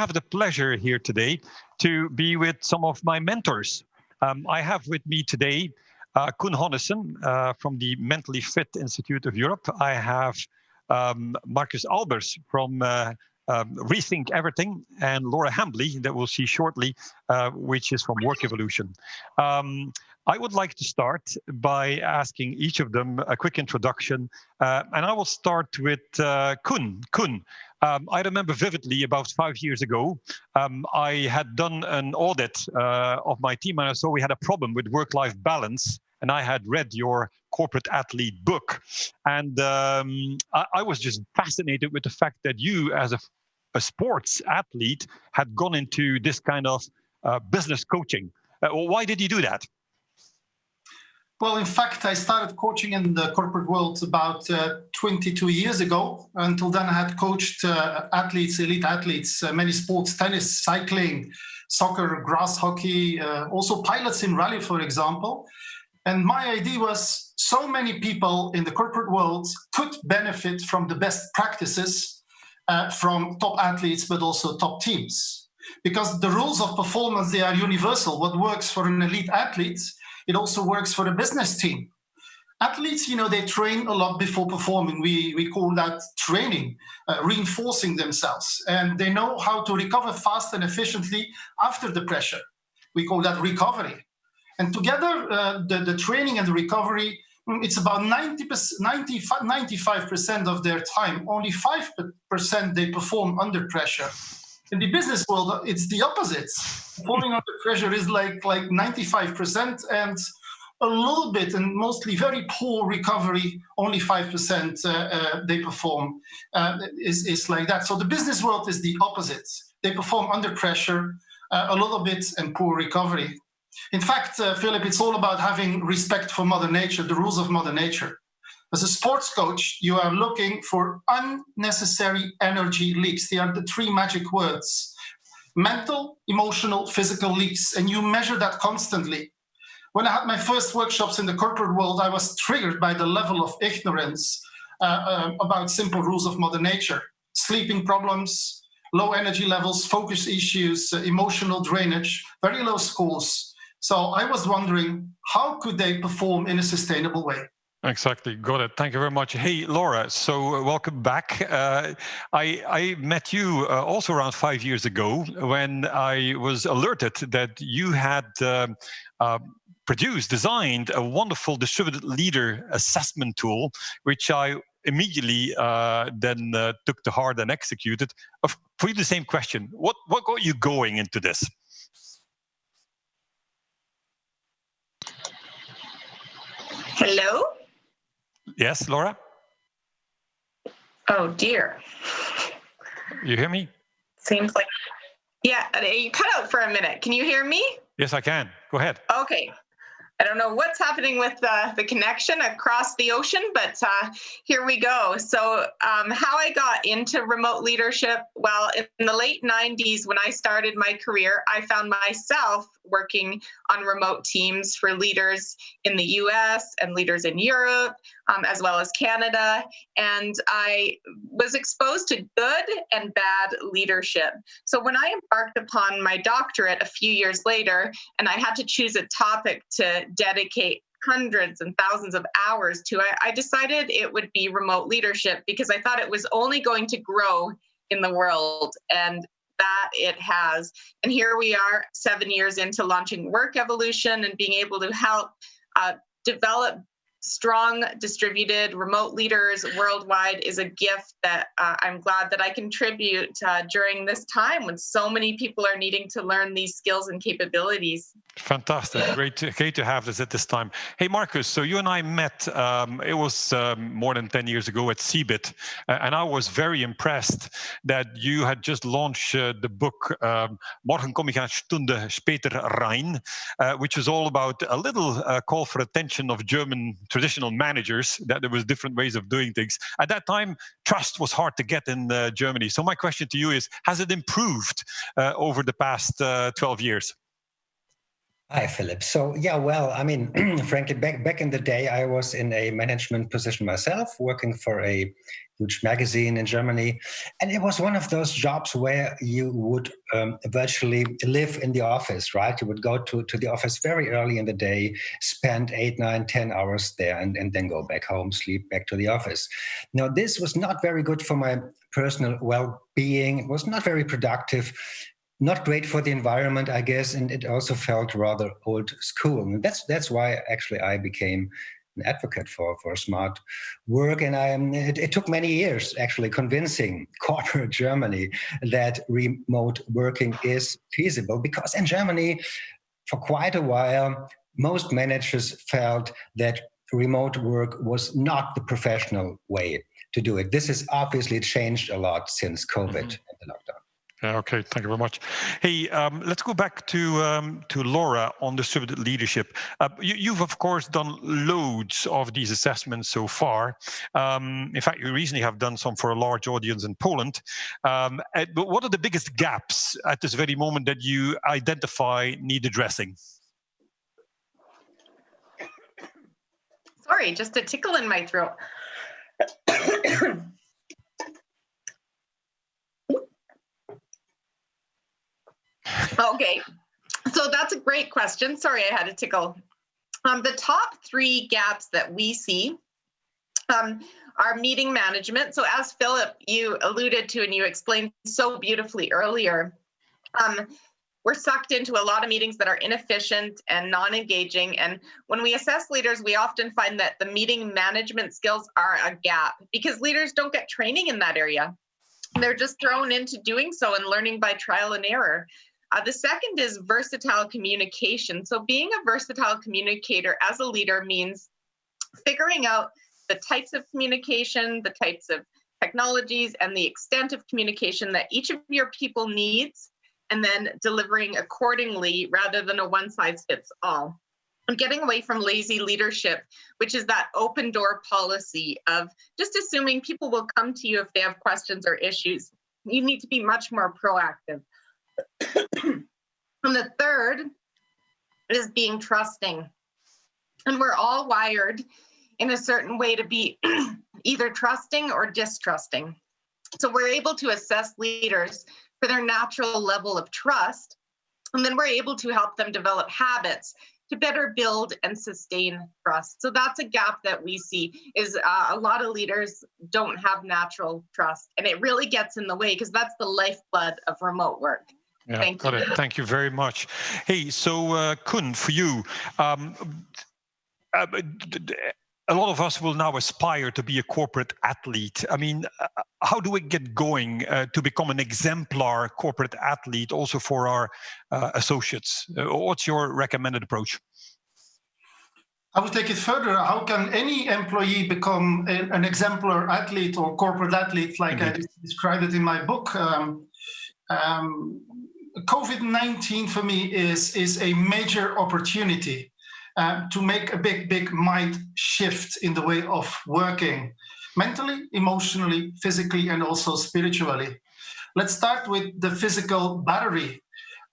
have the pleasure here today to be with some of my mentors. I have with me today Gonnissen from the Mentally Fit Institute of Europe. I have Marcus Albers from Rethink Everything, and Laura Hambley, that we'll see shortly, which is from Work Evolution. I would like to start by asking each of them a quick introduction, and I will start with Kun. I remember vividly about 5 years ago, I had done an audit of my team, and I saw we had a problem with work-life balance, and I had read your corporate athlete book. And I was just fascinated with the fact that you, as a sports athlete, had gone into this kind of business coaching. Why did you do that? Well, in fact, I started coaching in the corporate world about 22 years ago. Until then, I had coached athletes, elite athletes, many sports, tennis, cycling, soccer, grass hockey, also pilots in rally, for example. And my idea was so many people in the corporate world could benefit from the best practices from top athletes, but also top teams. Because the rules of performance, they are universal. What works for an elite athlete, it also works for a business team. Athletes, they train a lot before performing. We call that training, reinforcing themselves. And they know how to recover fast and efficiently after the pressure. We call that recovery. And together, the training and the recovery, it's about 95% of their time. Only 5% they perform under pressure. In the business world, it's the opposite. Performing under pressure is like 95%, and a little bit and mostly very poor recovery, only 5% they perform, is like that. So the business world is the opposite. They perform under pressure a little bit and poor recovery. In fact, Philip, it's all about having respect for Mother Nature, the rules of Mother Nature. As a sports coach, you are looking for unnecessary energy leaks. They are the three magic words: mental, emotional, physical leaks, and you measure that constantly. When I had my first workshops in the corporate world, I was triggered by the level of ignorance about simple rules of Mother Nature. Sleeping problems, low energy levels, focus issues, emotional drainage, very low scores. So I was wondering, how could they perform in a sustainable way? Exactly. Got it. Thank you very much. Hey, Laura, so welcome back. I met you also around 5 years ago when I was alerted that you had designed a wonderful distributed leader assessment tool, which I immediately then took to heart and executed. For you, the same question. What got you going into this? Hello? Yes, Laura? Oh, dear. You hear me? Seems like... Yeah, you cut out for a minute. Can you hear me? Yes, I can. Go ahead. Okay. I don't know what's happening with the connection across the ocean, but here we go. So how I got into remote leadership, well, in the late 90s, when I started my career, I found myself working on remote teams for leaders in the US and leaders in Europe, as well as Canada. And I was exposed to good and bad leadership. So when I embarked upon my doctorate a few years later, and I had to choose a topic to dedicate hundreds and thousands of hours to, I decided it would be remote leadership, because I thought it was only going to grow in the world, and that it has. And here we are 7 years into launching Work Evolution and being able to help develop strong distributed remote leaders worldwide is a gift that I'm glad that I contribute during this time when so many people are needing to learn these skills and capabilities. Fantastic. Great to have this at this time. Hey, Marcus, so you and I met, it was more than 10 years ago at CeBIT, and I was very impressed that you had just launched the book Morgen kom ik een Stunde später rein, which was all about a little call for attention of German traditional managers, that there was different ways of doing things. At that time, trust was hard to get in Germany. So my question to you is, has it improved over the past 12 years? Hi, Philip. So, yeah, well, I mean, frankly, back in the day, I was in a management position myself, working for a huge magazine in Germany. And it was one of those jobs where you would virtually live in the office, right? You would go to the office very early in the day, spend 8, 9, 10 hours there, and then go back home, sleep, back to the office. Now, this was not very good for my personal well-being. It was not very productive. Not great for the environment, I guess, and it also felt rather old school. And that's why actually I became an advocate for smart work. And it took many years actually convincing corporate Germany that remote working is feasible, because in Germany, for quite a while, most managers felt that remote work was not the professional way to do it. This has obviously changed a lot since COVID and the lockdown. Okay, thank you very much. Hey, let's go back to Laura on distributed leadership. You've of course done loads of these assessments so far. In fact, you recently have done some for a large audience in Poland. But what are the biggest gaps at this very moment that you identify need addressing? Sorry, just a tickle in my throat. Okay, so that's a great question. Sorry, I had a tickle. The top 3 gaps that we see are meeting management. So as Philip, you alluded to and you explained so beautifully earlier, we're sucked into a lot of meetings that are inefficient and non-engaging. And when we assess leaders, we often find that the meeting management skills are a gap because leaders don't get training in that area. They're just thrown into doing so and learning by trial and error. The second is versatile communication. So being a versatile communicator as a leader means figuring out the types of communication, the types of technologies, and the extent of communication that each of your people needs, and then delivering accordingly rather than a one-size-fits-all. And getting away from lazy leadership, which is that open door policy of just assuming people will come to you if they have questions or issues. You need to be much more proactive. And the third is being trusting. And we're all wired in a certain way to be either trusting or distrusting. So we're able to assess leaders for their natural level of trust, and then we're able to help them develop habits to better build and sustain trust. So that's a gap that we see is a lot of leaders don't have natural trust, and it really gets in the way because that's the lifeblood of remote work. Yeah, got it. Thank you very much. Hey, so Kun, for you, a lot of us will now aspire to be a corporate athlete. I mean, how do we get going to become an exemplar corporate athlete also for our associates? What's your recommended approach? I would take it further. How can any employee become an exemplar athlete or corporate athlete, like I described it in my book? COVID-19 for me is a major opportunity to make a big mind shift in the way of working, mentally, emotionally, physically, and also spiritually. Let's start with the physical battery.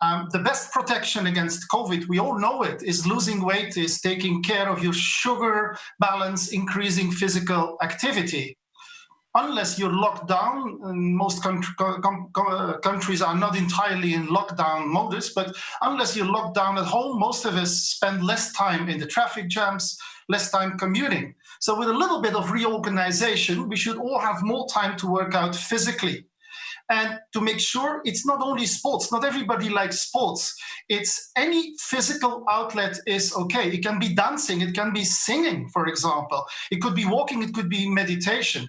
The best protection against COVID, we all know it, is losing weight, is taking care of your sugar balance, increasing physical activity. Unless you're locked down, and most countries are not entirely in lockdown modus, but unless you're locked down at home, most of us spend less time in the traffic jams, less time commuting. So with a little bit of reorganization, we should all have more time to work out physically. And to make sure it's not only sports, not everybody likes sports. It's any physical outlet is okay. It can be dancing, it can be singing, for example. It could be walking, it could be meditation.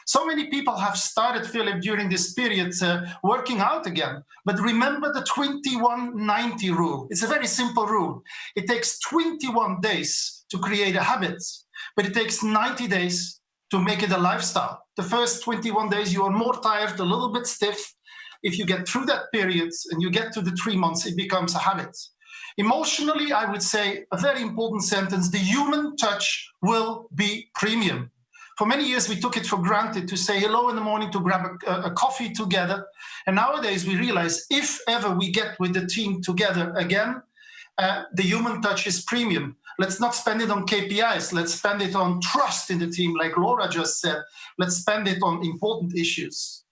So many people have started, Philip, during this period working out again. But remember the 21-90 rule. It's a very simple rule. It takes 21 days to create a habit, but it takes 90 days to make it a lifestyle. The first 21 days, you are more tired, a little bit stiff. If you get through that period and you get to the 3 months, it becomes a habit. Emotionally, I would say a very important sentence: the human touch will be premium. For many years, we took it for granted to say hello in the morning, to grab a coffee together. And nowadays, we realize if ever we get with the team together again, The human touch is premium. Let's not spend it on KPIs. Let's spend it on trust in the team, like Laura just said. Let's spend it on important issues.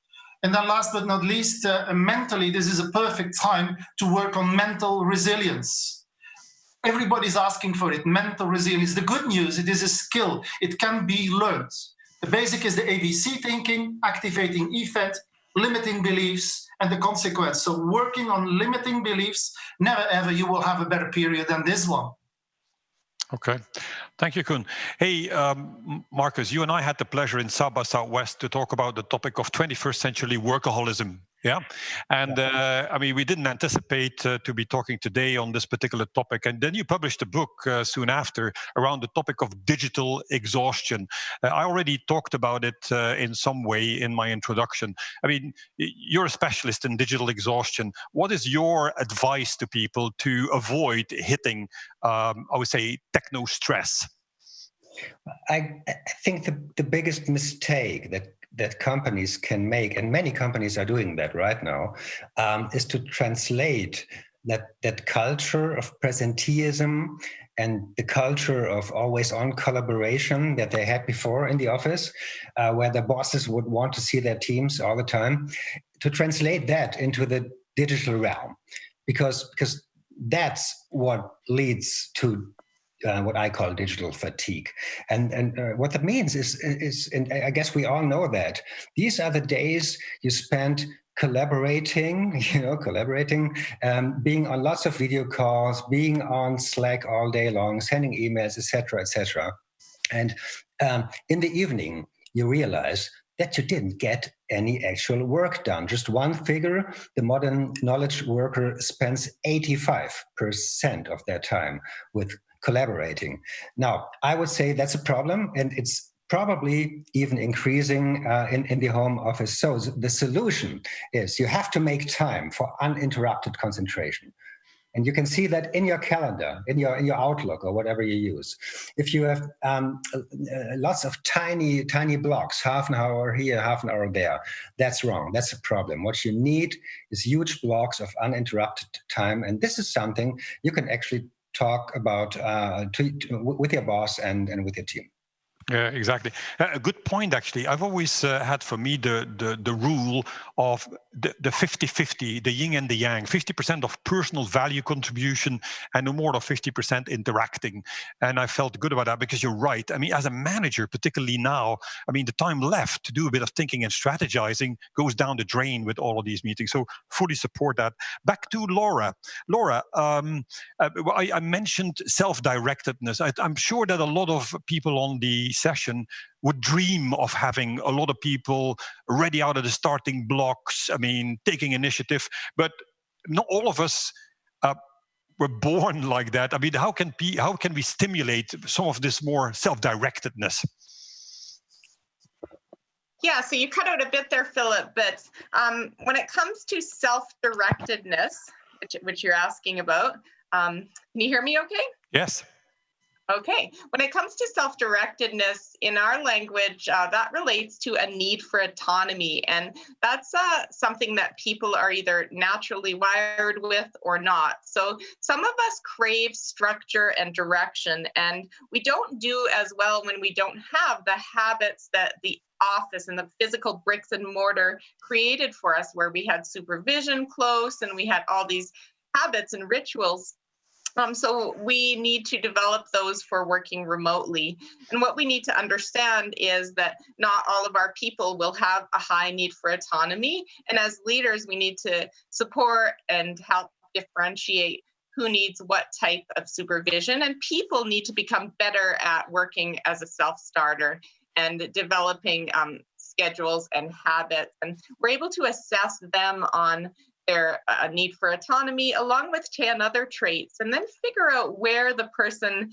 And then last but not least, mentally, this is a perfect time to work on mental resilience. Everybody's asking for it, mental resilience. The good news, it is a skill. It can be learned. The basic is the ABC thinking, activating effect, limiting beliefs, and the consequence. So working on limiting beliefs, never ever you will have a better period than this one. Okay. Thank you, Koen. Hey, Marcus, you and I had the pleasure in South by Southwest to talk about the topic of 21st century workaholism. Yeah. And I mean, we didn't anticipate to be talking today on this particular topic. And then you published a book soon after around the topic of digital exhaustion. I already talked about it in some way in my introduction. I mean, you're a specialist in digital exhaustion. What is your advice to people to avoid hitting, I would say, techno stress? I think the biggest mistake that companies can make, and many companies are doing that right now, is to translate that culture of presenteeism and the culture of always-on collaboration that they had before in the office, where the bosses would want to see their teams all the time, to translate that into the digital realm, because that's what leads to what I call digital fatigue. And what that means is, and I guess we all know that, these are the days you spend collaborating, being on lots of video calls, being on Slack all day long, sending emails, etc. And in the evening, you realize that you didn't get any actual work done. Just one figure, the modern knowledge worker spends 85% of their time with collaborating. Now, I would say that's a problem, and it's probably even increasing in the home office. So the solution is you have to make time for uninterrupted concentration. And you can see that in your calendar, in your Outlook or whatever you use. If you have lots of tiny blocks, half an hour here, half an hour there, that's wrong. That's a problem. What you need is huge blocks of uninterrupted time. And this is something you can actually talk about with your boss and with your team. Yeah, exactly. A good point, actually. I've always had for me the rule of the 50-50, the yin and the yang, 50% of personal value contribution and no more than 50% interacting. And I felt good about that because you're right. I mean, as a manager, particularly now, I mean, the time left to do a bit of thinking and strategizing goes down the drain with all of these meetings. So fully support that. Back to Laura. Laura, I mentioned self-directedness. I'm sure that a lot of people on the session would dream of having a lot of people ready out of the starting blocks, I mean, taking initiative, but not all of us were born like that. I mean, how can we stimulate some of this more self-directedness? Yeah, so you cut out a bit there, Philip, but when it comes to self-directedness, which you're asking about, can you hear me okay? Yes. Okay. When it comes to self-directedness in our language, that relates to a need for autonomy. And that's something that people are either naturally wired with or not. So some of us crave structure and direction, and we don't do as well when we don't have the habits that the office and the physical bricks and mortar created for us, where we had supervision close and we had all these habits and rituals. So we need to develop those for working remotely. And what we need to understand is that not all of our people will have a high need for autonomy. And as leaders, we need to support and help differentiate who needs what type of supervision. And people need to become better at working as a self-starter and developing schedules and habits. And we're able to assess them on their need for autonomy, along with 10 other traits, and then figure out where the person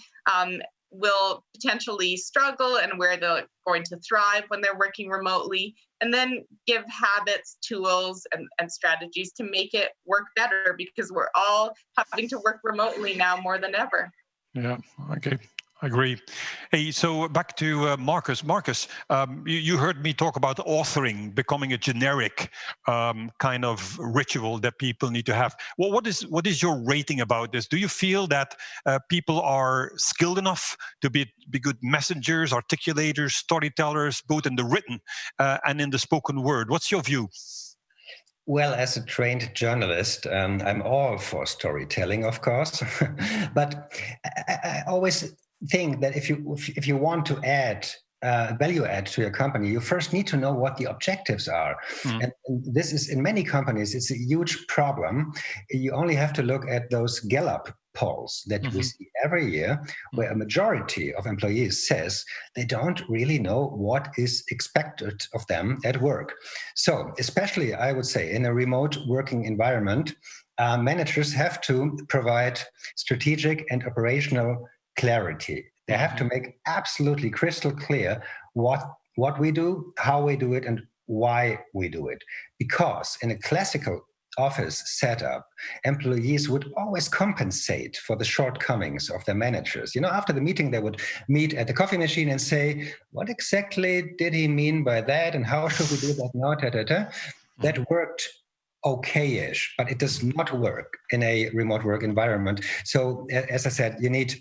will potentially struggle and where they're going to thrive when they're working remotely, and then give habits, tools, and strategies to make it work better, because we're all having to work remotely now more than ever. Yeah, okay. I agree. Hey, so back to Marcus. Marcus, you heard me talk about authoring becoming a generic kind of ritual that people need to have. Well, what is your rating about this? Do you feel that people are skilled enough to be good messengers, articulators, storytellers, both in the written and in the spoken word? What's your view? Well, as a trained journalist, I'm all for storytelling, of course, but I always think that if you want to add value add to your company, you first need to know what the objectives are. And this is, in many companies, it's a huge problem. You only have to look at those Gallup polls that we see every year, where a majority of employees says they don't really know what is expected of them at work. So especially, I would say, in a remote working environment, managers have to provide strategic and operational clarity. They have to make absolutely crystal clear what we do, how we do it, and why we do it. Because in a classical office setup, employees would always compensate for the shortcomings of their managers. You know, after the meeting, they would meet at the coffee machine and say, what exactly did he mean by that? And how should we do that now? That worked okay-ish, but it does not work in a remote work environment. So, as I said, you need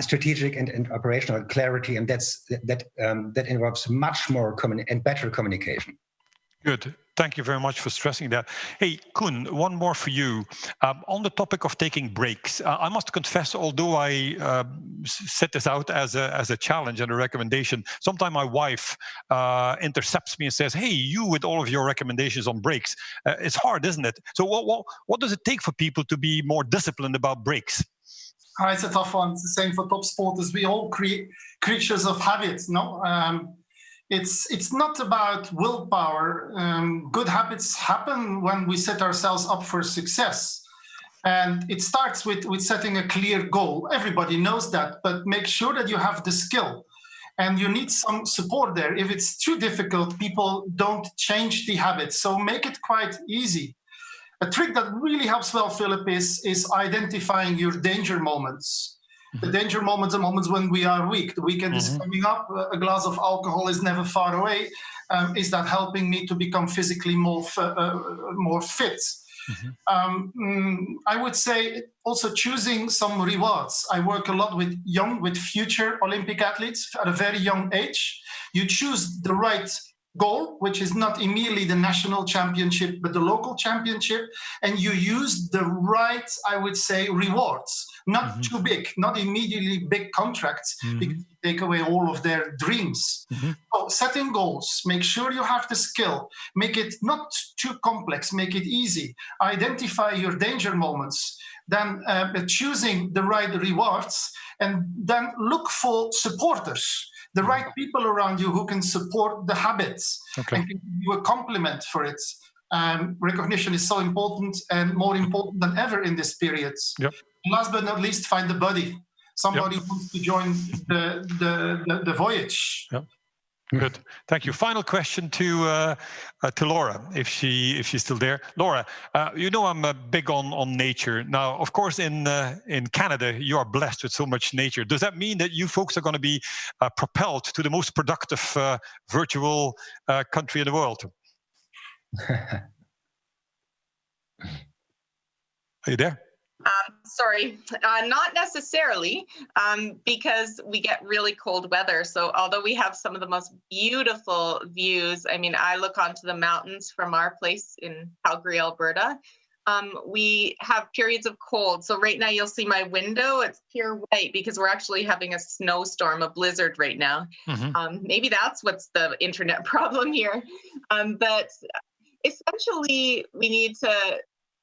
strategic and operational clarity, and that involves much more and better communication. Good. Thank you very much for stressing that. Hey, Koen, one more for you. On the topic of taking breaks, I must confess, although I set this out as a challenge and a recommendation, sometimes my wife intercepts me and says, hey, you with all of your recommendations on breaks. It's hard, isn't it? So what does it take for people to be more disciplined about breaks? It's a tough one. It's the same for top sporters. We all creatures of habits, no? It's not about willpower. Good habits happen when we set ourselves up for success. And it starts with setting a clear goal. Everybody knows that, but make sure that you have the skill. And you need some support there. If it's too difficult, people don't change the habits. So make it quite easy. A trick that really helps well, Philip, is identifying your danger moments. The danger moments are moments when we are weak. The weekend is coming up. A glass of alcohol is never far away. Is that helping me to become physically more fit? I would say also choosing some rewards. I work a lot with future Olympic athletes at a very young age. You choose the right goal, which is not immediately the national championship, but the local championship. And you use the right, I would say, rewards, not too big, not immediately big contracts, because you take away all of their dreams. So setting goals, make sure you have the skill, make it not too complex, make it easy, identify your danger moments, then choosing the right rewards, and then look for supporters. The right people around you who can support the habits and can give you a compliment for it. Recognition is so important and more important than ever in this period. Last but not least, find a buddy. Somebody who wants to join the voyage. Good. Thank you. Final question to Laura, if she's still there. Laura, you know I'm big on nature. Now, of course, in Canada, you are blessed with so much nature. Does that mean that you folks are going to be propelled to the most productive virtual country in the world? Are you there? Sorry, not necessarily, because we get really cold weather. So although we have some of the most beautiful views, I mean, I look onto the mountains from our place in Calgary, Alberta. We have periods of cold. So right now you'll see my window, it's pure white because we're actually having a snowstorm, a blizzard right now. Maybe that's what's the internet problem here. But essentially we need to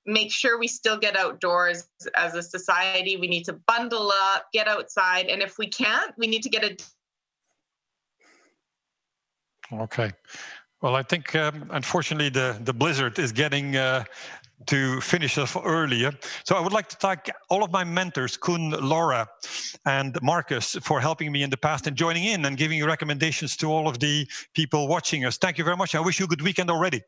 make sure we still get outdoors as a society. We need to bundle up, get outside. And if we can't, we need to get a... Okay. Well, I think, unfortunately, the blizzard is getting to finish us earlier. So I would like to thank all of my mentors, Koen, Laura, and Marcus, for helping me in the past and joining in and giving you recommendations to all of the people watching us. Thank you very much. I wish you a good weekend already.